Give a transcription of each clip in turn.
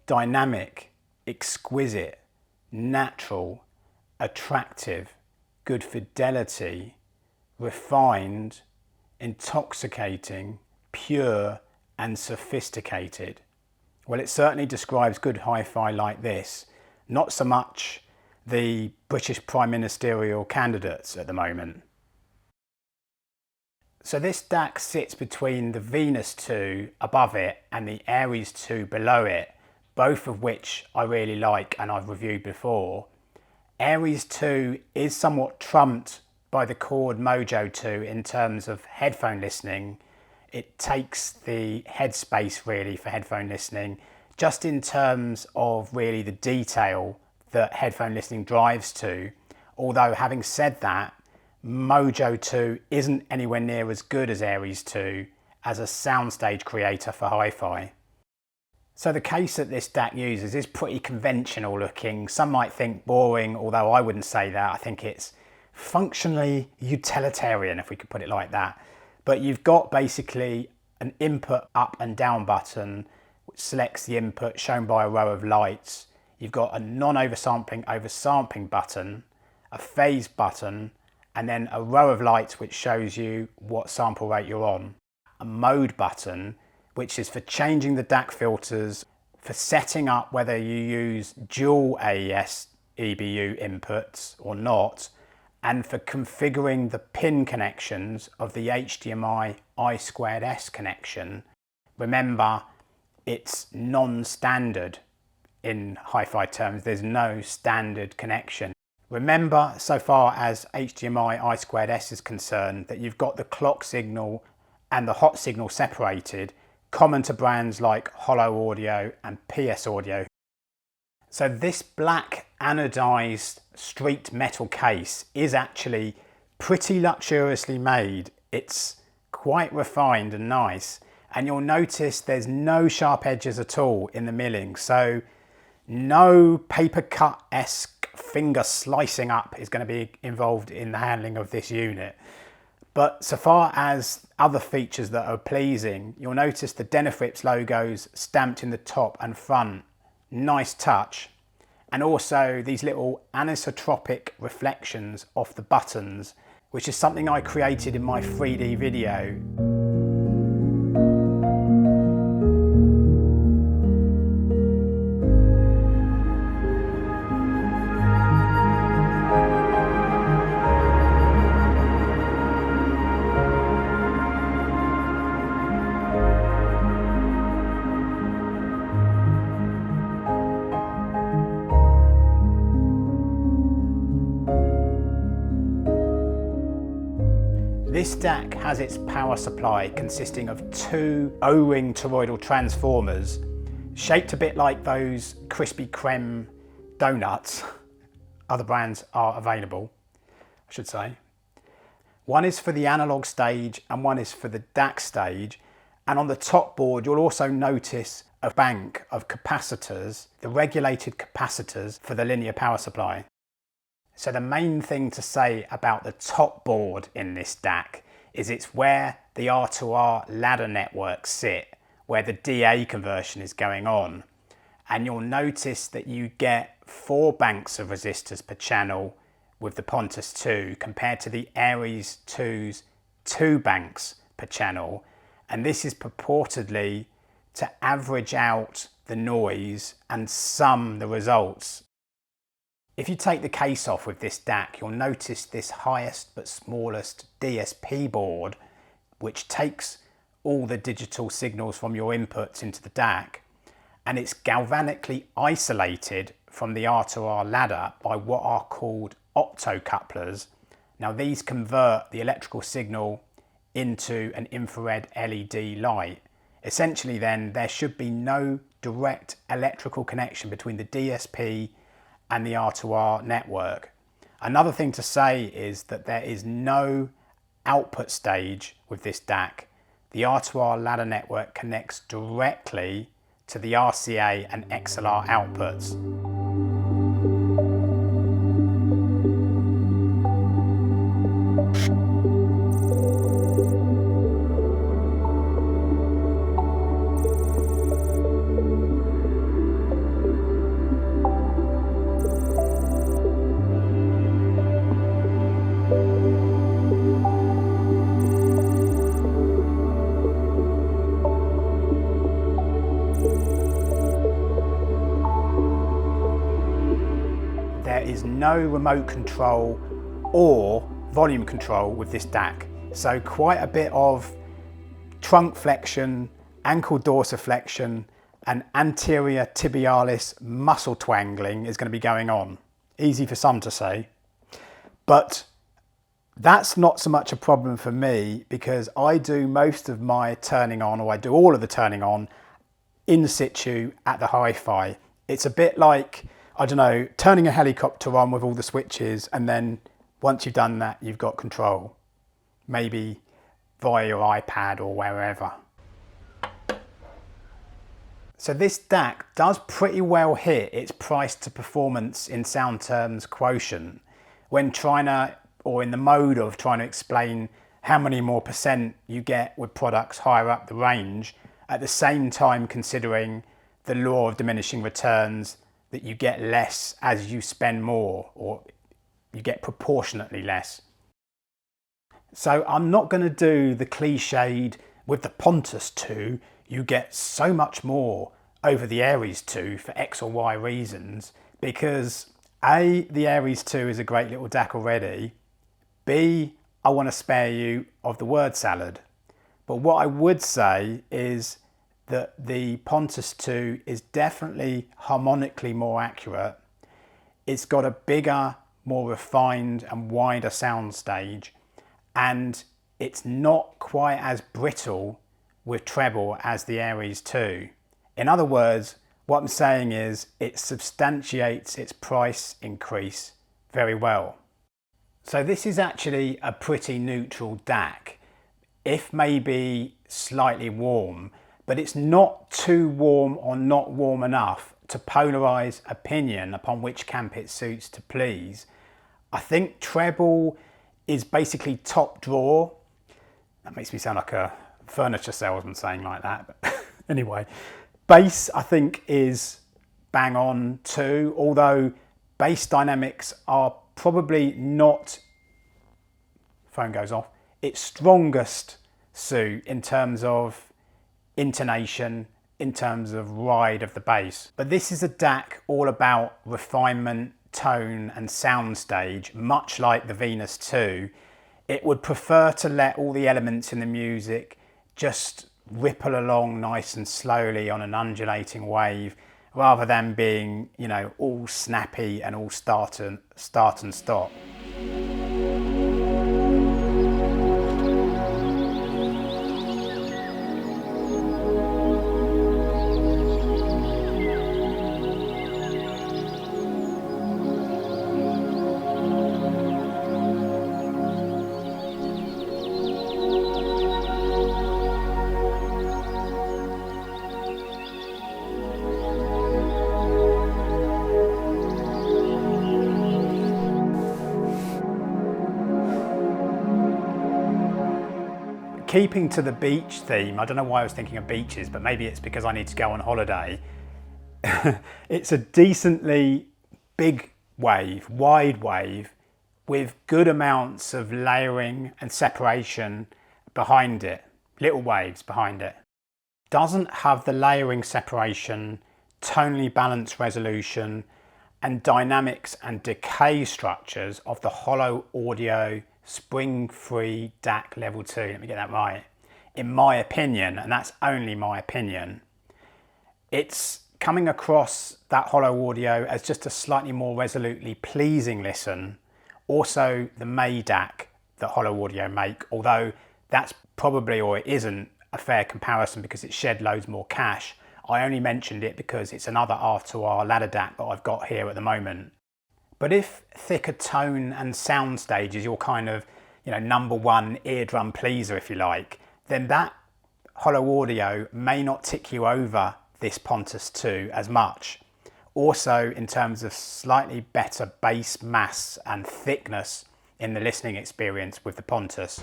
dynamic, exquisite, natural, attractive, good fidelity, refined, intoxicating, pure and sophisticated. Well, it certainly describes good hi-fi like this, not so much the British Prime Ministerial candidates at the moment. So this DAC sits between the Venus 2 above it and the Aries 2 below it, both of which I really like and I've reviewed before. Aries 2 is somewhat trumped by the Chord Mojo 2 in terms of headphone listening. It takes the headspace really for headphone listening, just in terms of really the detail that headphone listening drives to. Although having said that, Mojo 2 isn't anywhere near as good as Aries 2 as a soundstage creator for hi-fi. So the case that this DAC uses is pretty conventional looking. Some might think boring, although I wouldn't say that. I think it's functionally utilitarian, if we could put it like that. But you've got basically an input up and down button which selects the input shown by a row of lights. You've got a non-oversampling oversampling button, a phase button, and then a row of lights which shows you what sample rate you're on. A mode button, which is for changing the DAC filters, for setting up whether you use dual AES EBU inputs or not, and for configuring the pin connections of the HDMI I2S connection. Remember, it's non-standard in hi-fi terms. There's no standard connection. Remember, so far as HDMI I2S is concerned, that you've got the clock signal and the hot signal separated, common to brands like Holo Audio and PS Audio. So this black anodized street metal case is actually pretty luxuriously made. It's quite refined and nice, and you'll notice there's no sharp edges at all in the milling, so no paper cut-esque finger slicing up is going to be involved in the handling of this unit. But so far as other features that are pleasing, you'll notice the Denafrips logos stamped in the top and front. Nice touch. And also these little anisotropic reflections off the buttons, which is something I created in my 3D video. This DAC has its power supply consisting of two O-ring toroidal transformers, shaped a bit like those Krispy Kreme donuts. Other brands are available, I should say. One is for the analog stage and one is for the DAC stage. And on the top board, you'll also notice a bank of capacitors, the regulated capacitors for the linear power supply. So the main thing to say about the top board in this DAC is it's where the R2R ladder networks sit, where the DA conversion is going on. And you'll notice that you get 4 banks of resistors per channel with the Pontus 2 compared to the Aries 2's 2 banks per channel. And this is purportedly to average out the noise and sum the results. If you take the case off with this DAC, you'll notice this highest but smallest DSP board, which takes all the digital signals from your inputs into the DAC, and it's galvanically isolated from the R2R ladder by what are called optocouplers. Now these convert the electrical signal into an infrared LED light. Essentially then, there should be no direct electrical connection between the DSP and the R2R network. Another thing to say is that there is no output stage with this DAC. The R2R ladder network connects directly to the RCA and XLR outputs. no remote control or volume control with this DAC. So quite a bit of trunk flexion, ankle dorsiflexion, and anterior tibialis muscle twangling is going to be going on. Easy for some to say. But that's not so much a problem for me because I do most of my turning on, or I do all of the turning on in situ at the hi-fi. It's a bit like, I don't know, turning a helicopter on with all the switches, and then once you've done that, you've got control. Maybe via your iPad or wherever. So this DAC does pretty well hit its price to performance in sound terms quotient when trying to, or in the mode of trying to explain how many more percent you get with products higher up the range, at the same time considering the law of diminishing returns, that you get less as you spend more, or you get proportionately less. So I'm not going to do the cliched with the Pontus 2, you get so much more over the Aries 2 for X or Y reasons, because A, the Aries 2 is a great little DAC already. B, I want to spare you of the word salad. But what I would say is that the Pontus 2 is definitely harmonically more accurate. It's got a bigger, more refined and wider soundstage, and it's not quite as brittle with treble as the Aries 2. In other words, what I'm saying is it substantiates its price increase very well. So this is actually a pretty neutral DAC, if maybe slightly warm, but it's not too warm or not warm enough to polarize opinion upon which camp it suits to please. I think treble is basically top drawer. That makes me sound like a furniture salesman saying like that, but anyway. Bass, I think, is bang on too, although bass dynamics are probably not, phone goes off, its strongest suit in terms of intonation, in terms of ride of the bass. But this is a DAC all about refinement, tone and soundstage, much like the Venus 2. It would prefer to let all the elements in the music just ripple along nice and slowly on an undulating wave, rather than being, you know, all snappy and all start and stop. Keeping to the beach theme, I don't know why I was thinking of beaches, but maybe it's because I need to go on holiday. It's a decently big wave, wide wave, with good amounts of layering and separation behind it, little waves behind it. Doesn't have the layering separation, tonally balanced resolution, and dynamics and decay structures of the Holo Audio spring-free DAC level 2, let me get that right. In my opinion, and that's only my opinion, it's coming across that Holo Audio as just a slightly more resolutely pleasing listen. Also the May DAC that Holo Audio make, although that's probably, or it isn't, a fair comparison because it shed loads more cash. I only mentioned it because it's another R2R ladder DAC that I've got here at the moment. But if thicker tone and soundstage is your kind of, you know, number one eardrum pleaser, if you like, then that Holo Audio may not tick you over this Pontus 2 as much. Also, in terms of slightly better bass mass and thickness in the listening experience with the Pontus.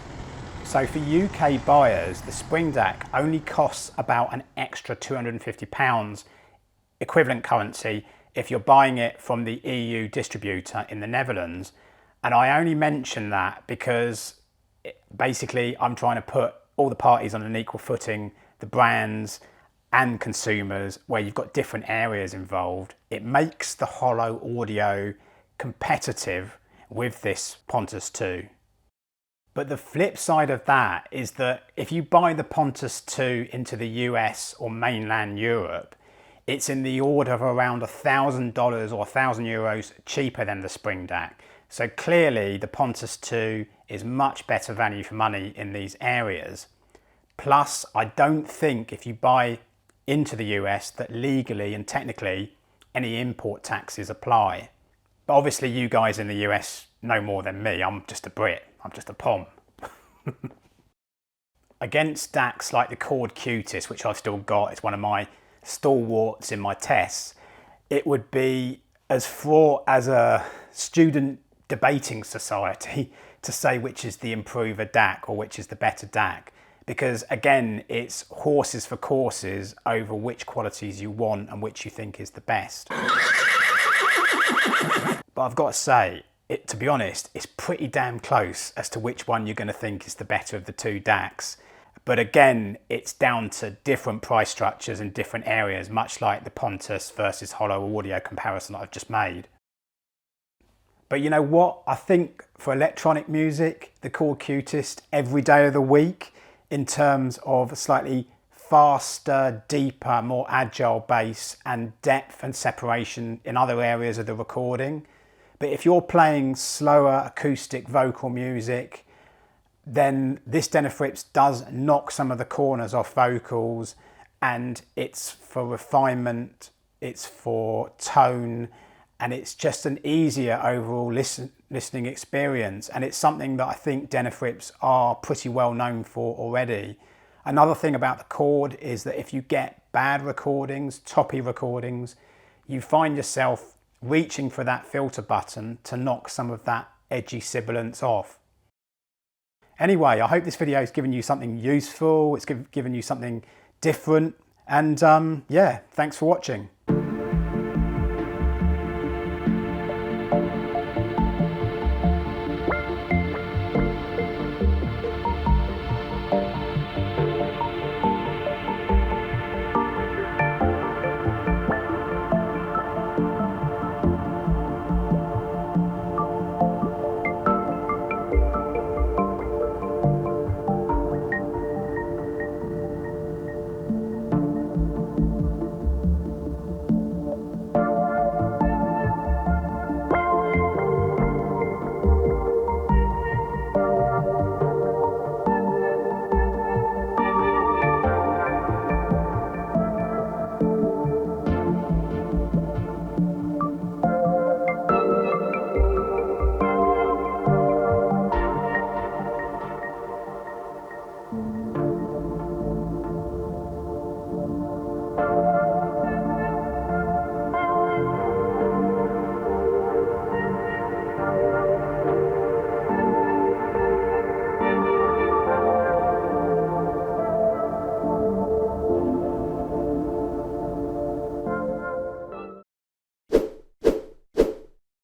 So for UK buyers, the Spring DAC only costs about an extra £250 equivalent currency if you're buying it from the EU distributor in the Netherlands. And I only mention that because basically I'm trying to put all the parties on an equal footing, the brands and consumers, where you've got different areas involved. It makes the Holo Audio competitive with this Pontus 2. But the flip side of that is that if you buy the Pontus 2 into the US or mainland Europe, it's in the order of around $1,000 or €1,000 cheaper than the Spring DAC. So clearly the Pontus 2 is much better value for money in these areas. Plus, I don't think if you buy into the US that legally and technically any import taxes apply. But obviously you guys in the US know more than me. I'm just a Brit. I'm just a Pom. Against DACs like the Chord Cutis, which I've still got, it's one of my stalwarts in my tests, it would be as fraught as a student debating society to say which is the improver DAC or which is the better DAC. Because again, it's horses for courses over which qualities you want and which you think is the best. But I've got to say, to be honest, it's pretty damn close as to which one you're going to think is the better of the two DACs. But again, it's down to different price structures in different areas, much like the Pontus versus Holo audio comparison that I've just made. But you know what? I think for electronic music, the Chord Cutis every day of the week, in terms of slightly faster, deeper, more agile bass and depth and separation in other areas of the recording. But if you're playing slower acoustic vocal music, then this Denafrips does knock some of the corners off vocals, and it's for refinement, it's for tone, and it's just an easier overall listening experience. And it's something that I think Denafrips are pretty well known for already. Another thing about the Chord is that if you get bad recordings, toppy recordings, you find yourself reaching for that filter button to knock some of that edgy sibilance off. Anyway, I hope this video has given you something useful, it's given you something different, and yeah, thanks for watching.